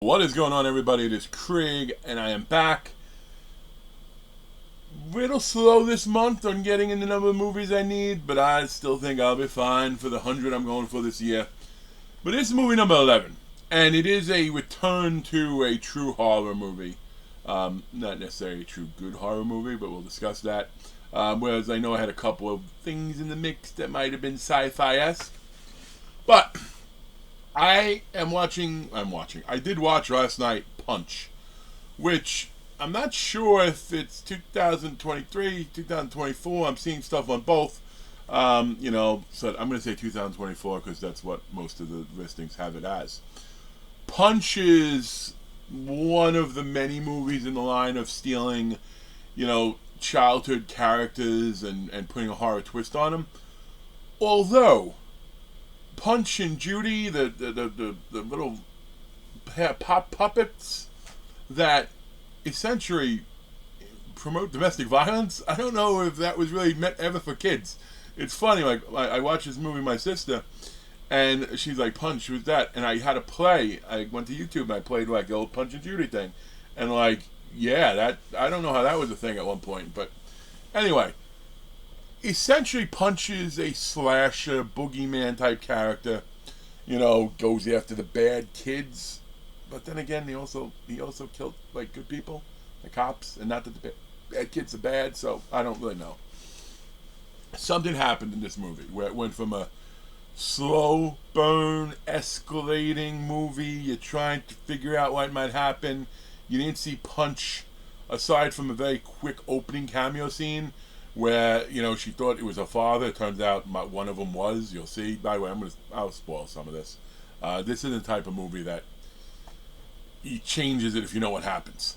What is going on, everybody? It is Craig, and I am back. Little slow this month on getting in the number of movies I need, but I still think I'll be fine for the 100 I'm going for this year. But this is movie number 11, and it is a return to a true horror movie. Not necessarily a true good horror movie, but we'll discuss that. Whereas I know I had a couple of things in the mix that might have been sci-fi-esque. But I did watch last night Punch, which I'm not sure if it's 2023, 2024. I'm seeing stuff on both. So I'm going to say 2024 because that's what most of the listings have it as. Punch is one of the many movies in the line of stealing, childhood characters and putting a horror twist on them. Although Punch and Judy, the little puppets that essentially promote domestic violence, I don't know if that was really meant ever for kids. It's funny, like I watched this movie with my sister, and she's like, Punch, who's that? And I had to play. I went to YouTube and I played like the old Punch and Judy thing, and I don't know how that was a thing at one point, but anyway. Essentially, Punch is a slasher, boogeyman type character. Goes after the bad kids, but then again, he also killed like good people, the cops, and not that the bad kids are bad. So I don't really know. Something happened in this movie where it went from a slow burn, escalating movie. You're trying to figure out what might happen. You didn't see Punch, aside from a very quick opening cameo scene where she thought it was her father. It turns out one of them was. You'll see. By the way, I'll spoil some of this. This is the type of movie that he changes it if you know what happens.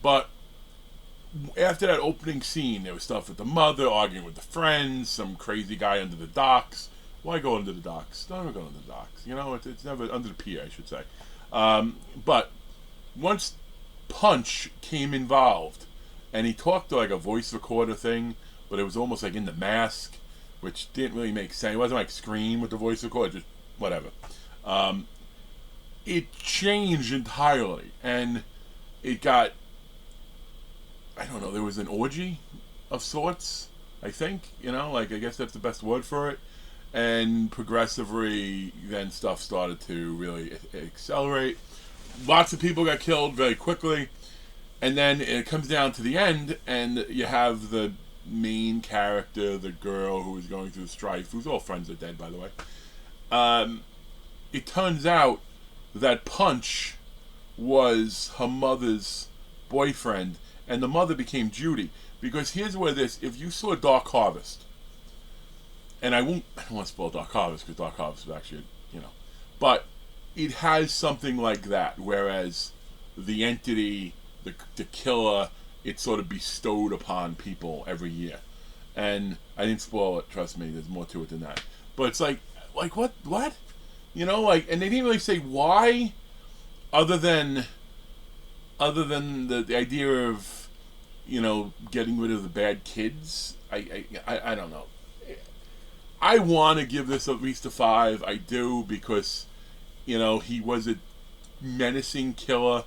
But after that opening scene, there was stuff with the mother arguing with the friends, some crazy guy under the docks. Why go under the docks? Don't go under the docks. It's never under the pier, I should say. But once Punch came involved, and he talked to like a voice recorder thing, but it was almost like in the mask, which didn't really make sense. It wasn't like Scream with the voice recorder, just whatever. It changed entirely, and it got, I don't know, there was an orgy of sorts, I think, I guess that's the best word for it. And progressively, then stuff started to really accelerate. Lots of people got killed very quickly. And then it comes down to the end, and you have the main character, the girl who is going through the strife, whose all friends are dead, by the way. It turns out that Punch was her mother's boyfriend, and the mother became Judy. Because here's where if you saw Dark Harvest, and I don't want to spoil Dark Harvest, because Dark Harvest is actually, but it has something like that, whereas the entity, the killer, it's sort of bestowed upon people every year. And I didn't spoil it, trust me, there's more to it than that. But it's like what? And they didn't really say why, other than the idea of, getting rid of the bad kids. I don't know. I want to give this at least a 5. I do, because, he was a menacing killer.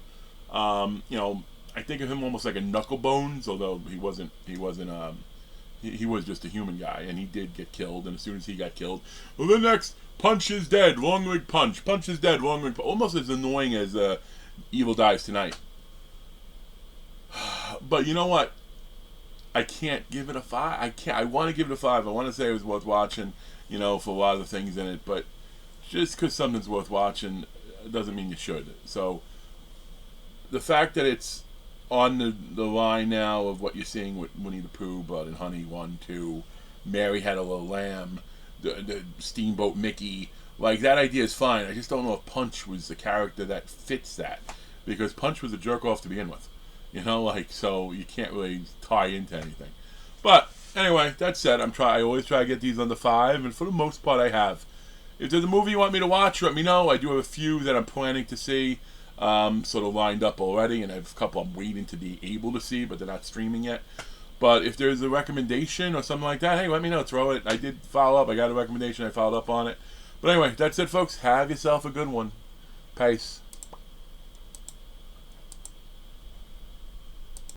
I think of him almost like a Knucklebones, although he wasn't. He was just a human guy, and he did get killed. And as soon as he got killed, well, the next Punch is dead. Long leg Punch. Punch is dead. Long leg. Almost as annoying as Evil Dies Tonight. But you know what? I can't give it a 5. I can't. I want to give it a 5. I want to say it was worth watching. For a lot of the things in it, but just because something's worth watching doesn't mean you should. So the fact that it's on the line now of what you're seeing with Winnie the Pooh, Blood and Honey 1, 2, Mary Had a Little Lamb, the Steamboat Mickey, like that idea is fine. I just don't know if Punch was the character that fits that, because Punch was a jerk off to begin with, so you can't really tie into anything. But anyway, that said, I always try to get these under 5, and for the most part I have. If there's a movie you want me to watch, let me know. I do have a few that I'm planning to see. Sort of lined up already, and I have a couple I'm waiting to be able to see, but they're not streaming yet. But if there's a recommendation or something like that, hey, let me know. Throw it. I did follow up. I got a recommendation. I followed up on it. But anyway, that's it, folks. Have yourself a good one. Peace.